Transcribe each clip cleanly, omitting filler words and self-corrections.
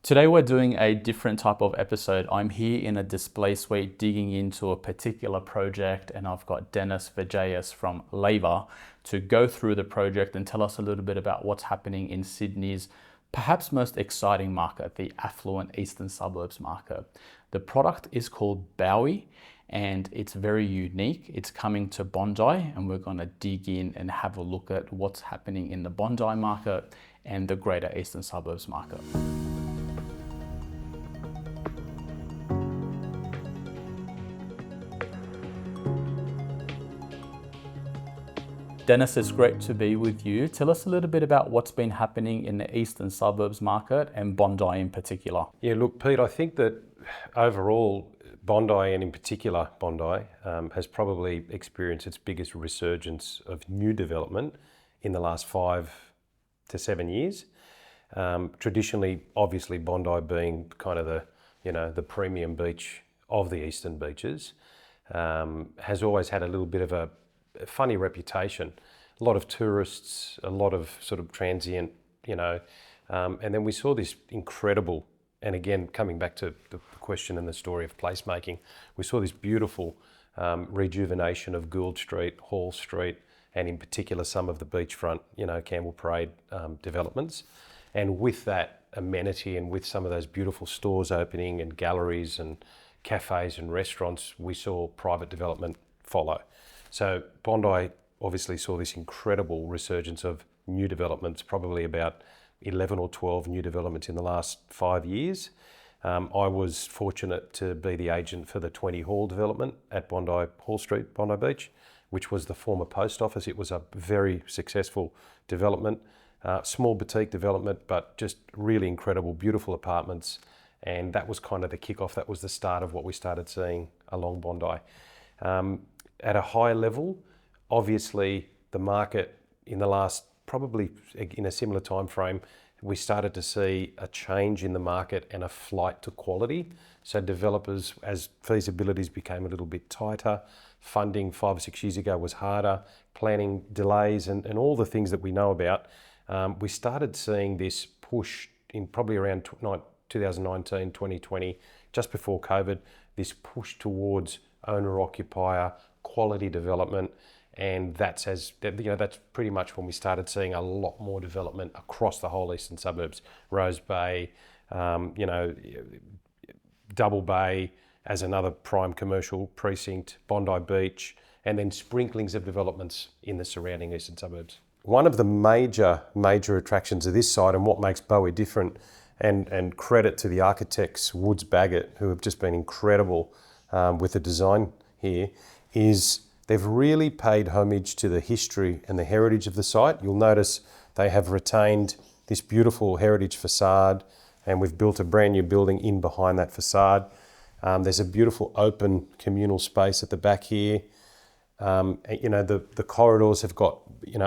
Today we're doing a different type of episode. I'm here in a display suite digging into a particular project, and I've got Dennis Vertzayias from Labour to go through the project and tell us a little bit about what's happening in Sydney's perhaps most exciting market, the affluent eastern suburbs market. The product is called Bowey and it's very unique. It's coming to Bondi, and we're going to dig in and have a look at what's happening in the Bondi market and the greater eastern suburbs market. Dennis, it's great to be with you. Tell us a little bit about what's been happening in the eastern suburbs market and Bondi in particular. Yeah, look, Pete, I think that overall, Bondi, and in particular Bondi, has probably experienced its biggest resurgence of new development in the last 5 to 7 years. Traditionally, obviously, Bondi being kind of the premium beach of the eastern beaches, has always had a little bit of a funny reputation. A lot of tourists, a lot of sort of transient, and then we saw this incredible, and again, coming back to the question and the story of placemaking, we saw this beautiful rejuvenation of Gould Street, Hall Street, and in particular some of the beachfront, Campbell Parade developments. And with that amenity and with some of those beautiful stores opening and galleries and cafes and restaurants, we saw private development follow. So Bondi obviously saw this incredible resurgence of new developments, probably about 11 or 12 new developments in the last 5 years. I was fortunate to be the agent for the 20 Hall development at Bondi Hall Street, Bondi Beach, which was the former post office. It was a very successful development, small boutique development, but just really incredible, beautiful apartments. And that was kind of the kickoff. That was the start of what we started seeing along Bondi. At a high level, obviously the market in the last, probably in a similar time frame, we started to see a change in the market and a flight to quality. So developers, as feasibilities became a little bit tighter, funding 5 or 6 years ago was harder, planning delays and all the things that we know about, we started seeing this push in probably around 2019, 2020, just before COVID, this push towards owner-occupier, quality development, and that's pretty much when we started seeing a lot more development across the whole eastern suburbs. Rose Bay, Double Bay as another prime commercial precinct, Bondi Beach, and then sprinklings of developments in the surrounding eastern suburbs. One of the major attractions of this site and what makes Bowey different, and credit to the architects Woods Baggett, who have just been incredible with the design here, is they've really paid homage to the history and the heritage of the site. You'll notice they have retained this beautiful heritage facade, and we've built a brand new building in behind that facade. There's a beautiful open communal space at the back here. The corridors have got,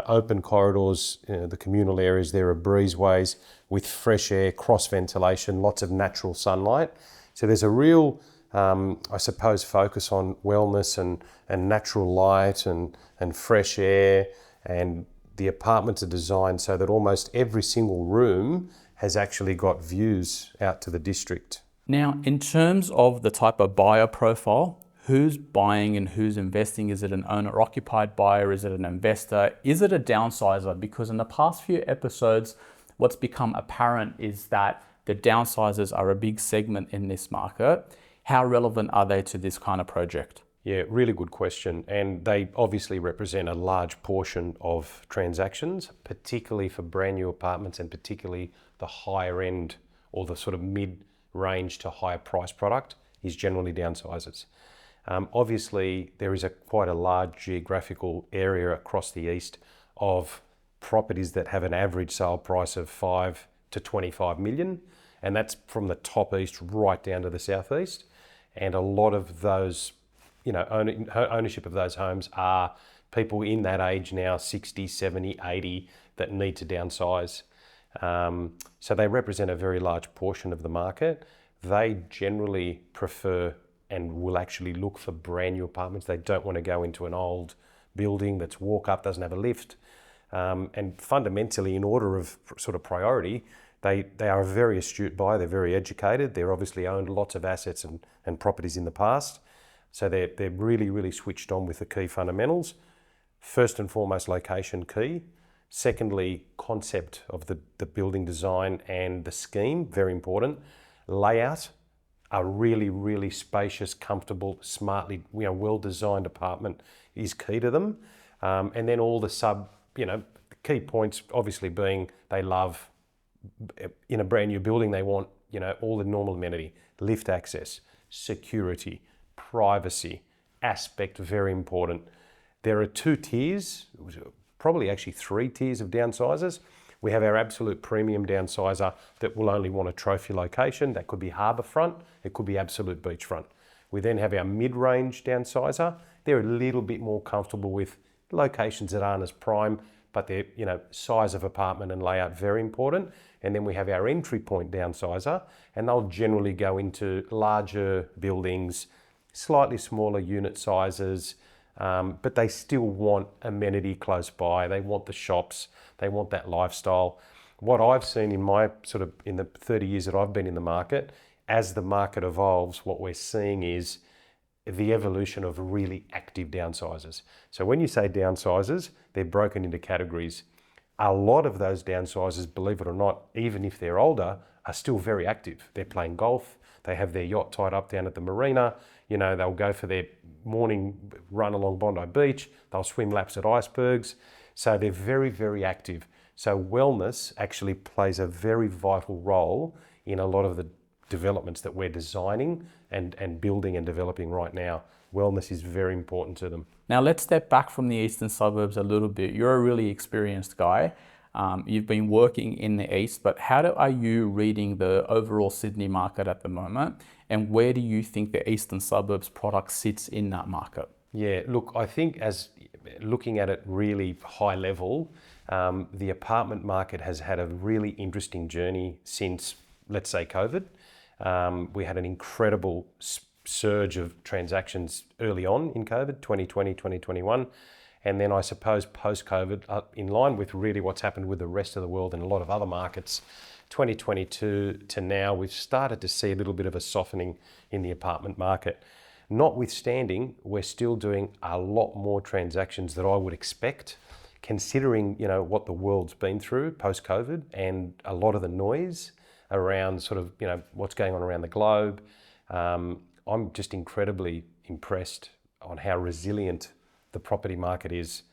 open corridors, the communal areas there are breezeways with fresh air, cross ventilation, lots of natural sunlight. So there's a real focus on wellness and natural light and fresh air, and the apartments are designed so that almost every single room has actually got views out to the district. Now, in terms of the type of buyer profile, who's buying and who's investing? Is it an owner-occupied buyer? Is it an investor? Is it a downsizer? Because in the past few episodes, what's become apparent is that the downsizers are a big segment in this market. How relevant are they to this kind of project? Yeah, really good question. And they obviously represent a large portion of transactions, particularly for brand new apartments and particularly the higher end or the sort of mid-range to higher price product is generally downsizers. Obviously, there is quite a large geographical area across the east of properties that have an average sale price of 5 to 25 million. And that's from the top east right down to the southeast. And a lot of those, ownership of those homes are people in that age now, 60, 70, 80, that need to downsize. So they represent a very large portion of the market. They generally prefer and will actually look for brand new apartments. They don't want to go into an old building that's walk up, doesn't have a lift. And fundamentally, in order of sort of priority, They are a very astute buyer, they're very educated, they're obviously owned lots of assets and properties in the past. So they're really, really switched on with the key fundamentals. First and foremost, location key. Secondly, concept of the building design and the scheme, very important. Layout, a really, really spacious, comfortable, smartly, well-designed apartment is key to them. And then all the key points obviously being they love, in a brand new building, they want, all the normal amenity, lift access, security, privacy, aspect, very important. There are 2 tiers, probably actually 3 tiers of downsizers. We have our absolute premium downsizer that will only want a trophy location. That could be harbourfront, it could be absolute beachfront. We then have our mid-range downsizer. They're a little bit more comfortable with locations that aren't as prime, but they're, size of apartment and layout, very important. And then we have our entry point downsizer, and they'll generally go into larger buildings, slightly smaller unit sizes, but they still want amenity close by. They want the shops, they want that lifestyle. What I've seen in in the 30 years that I've been in the market, as the market evolves, what we're seeing is the evolution of really active downsizers. So when you say downsizers, they're broken into categories. A lot of those downsizers, believe it or not, even if they're older, are still very active. They're playing golf, they have their yacht tied up down at the marina, they'll go for their morning run along Bondi Beach, they'll swim laps at icebergs. So they're very, very active. So wellness actually plays a very vital role in a lot of the developments that we're designing and building and developing right now. Wellness is very important to them. Now let's step back from the eastern suburbs a little bit. You're a really experienced guy. You've been working in the east, but how are you reading the overall Sydney market at the moment? And where do you think the eastern suburbs product sits in that market? Yeah, look, I think as looking at it really high level, the apartment market has had a really interesting journey since, let's say, COVID. We had an incredible surge of transactions early on in COVID, 2020, 2021. And then I suppose post-COVID, in line with really what's happened with the rest of the world and a lot of other markets, 2022 to now, we've started to see a little bit of a softening in the apartment market. Notwithstanding, we're still doing a lot more transactions than I would expect, considering what the world's been through post-COVID and a lot of the noise around what's going on around the globe. I'm just incredibly impressed on how resilient the property market is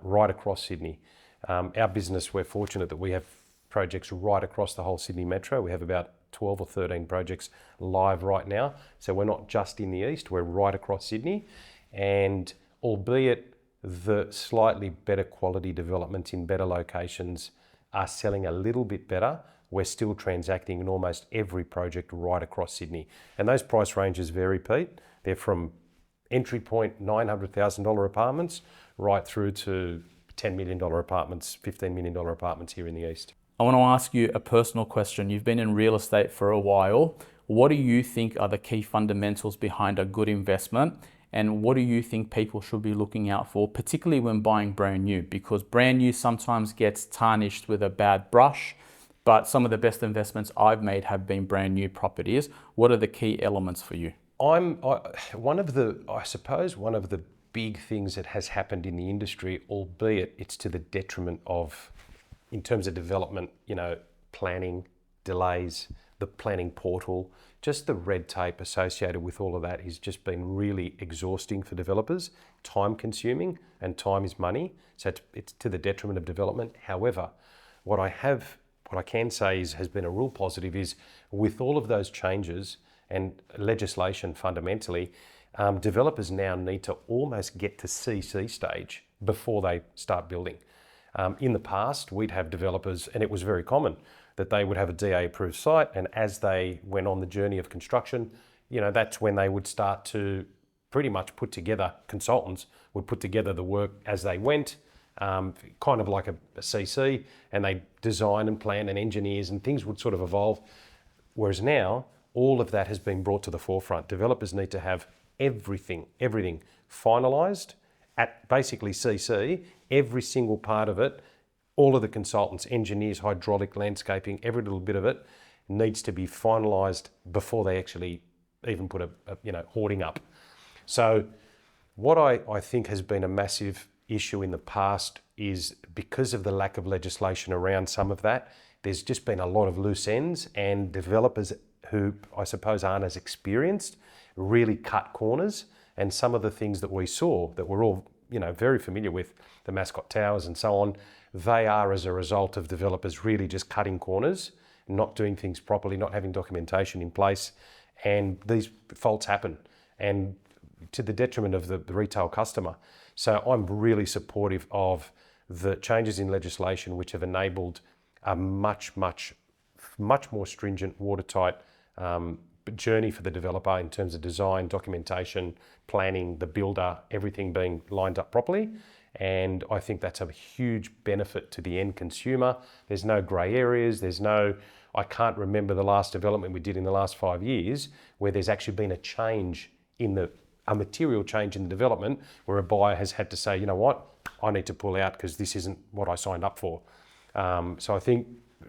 right across Sydney. Our business, we're fortunate that we have projects right across the whole Sydney metro. We have about 12 or 13 projects live right now. So we're not just in the east, we're right across Sydney. And albeit the slightly better quality developments in better locations are selling a little bit better, we're still transacting in almost every project right across Sydney. And those price ranges vary, Pete. They're from entry point $900,000 apartments right through to $10 million apartments, $15 million apartments here in the east. I want to ask you a personal question. You've been in real estate for a while. What do you think are the key fundamentals behind a good investment? And what do you think people should be looking out for, particularly when buying brand new? Because brand new sometimes gets tarnished with a bad brush, but some of the best investments I've made have been brand new properties. What are the key elements for you? One of the big things that has happened in the industry, albeit it's to the detriment of, in terms of development, planning, delays, the planning portal, just the red tape associated with all of that has just been really exhausting for developers, time consuming, and time is money. So it's to the detriment of development. However, what I can say has been a real positive is with all of those changes and legislation fundamentally, developers now need to almost get to CC stage before they start building. In the past, we'd have developers, and it was very common, that they would have a DA approved site, and as they went on the journey of construction, that's when they would start to pretty much put together, consultants would put together the work as they went, kind of like a CC, and they design and plan and engineers and things would sort of evolve. Whereas now, all of that has been brought to the forefront. Developers need to have everything finalised at basically CC, every single part of it all of the consultants, engineers, hydraulic, landscaping, every little bit of it needs to be finalised before they actually even put a hoarding up. So what I think has been a massive issue in the past is because of the lack of legislation around some of that, there's just been a lot of loose ends, and developers who I suppose aren't as experienced really cut corners. And some of the things that we saw that we're all very familiar with, the Mascot Towers and so on, they are as a result of developers really just cutting corners, not doing things properly, not having documentation in place, and these faults happen, and to the detriment of the retail customer. So I'm really supportive of the changes in legislation which have enabled a much more stringent, watertight journey for the developer in terms of design, documentation, planning, the builder, everything being lined up properly. And I think that's a huge benefit to the end consumer. There's no grey areas. I can't remember the last development we did in the last 5 years where there's actually been a material change in the development where a buyer has had to say, you know what, I need to pull out because this isn't what I signed up for. So I think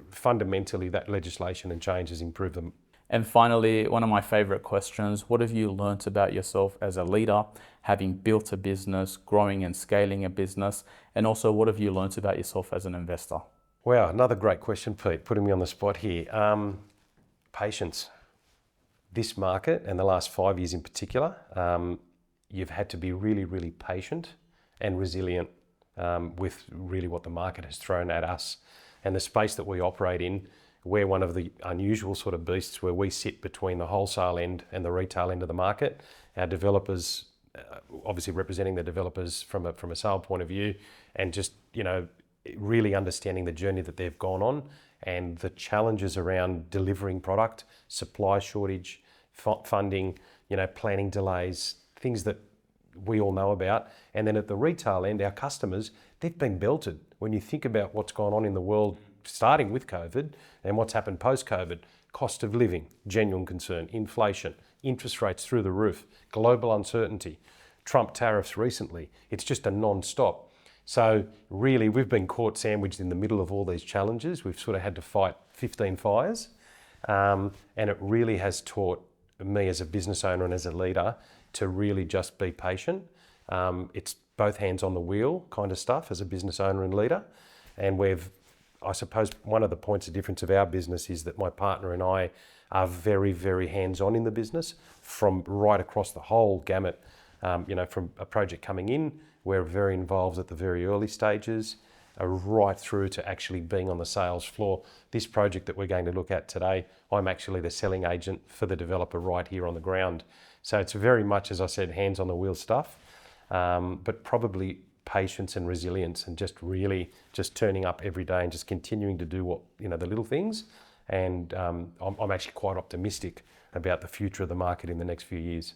fundamentally that legislation and change has improved them. And finally, one of my favorite questions, what have you learnt about yourself as a leader, having built a business, growing and scaling a business, and also what have you learnt about yourself as an investor? Wow, another great question, Pete, putting me on the spot here. Patience. This market, and the last 5 years in particular, you've had to be really patient and resilient with really what the market has thrown at us. And the space that we operate in, we're one of the unusual sort of beasts where we sit between the wholesale end and the retail end of the market. Our developers, obviously representing the developers from a sale point of view, and just really understanding the journey that they've gone on and the challenges around delivering product, supply shortage, funding, planning delays, things that we all know about. And then at the retail end, our customers, they've been belted. When you think about what's gone on in the world, starting with COVID and what's happened post-COVID, cost of living, genuine concern, inflation, interest rates through the roof, global uncertainty, Trump tariffs recently, it's just a non-stop. So really, we've been caught sandwiched in the middle of all these challenges. We've sort of had to fight 15 fires. And it really has taught me as a business owner and as a leader to really just be patient. It's both hands on the wheel kind of stuff as a business owner and leader. And I suppose one of the points of difference of our business is that my partner and I are very hands-on in the business from right across the whole gamut. From a project coming in, we're very involved at the very early stages, right through to actually being on the sales floor. This project that we're going to look at today, I'm actually the selling agent for the developer right here on the ground. So it's very much, as I said, hands on the wheel stuff, but probably patience and resilience and just really just turning up every day and just continuing to do the little things. And I'm actually quite optimistic about the future of the market in the next few years.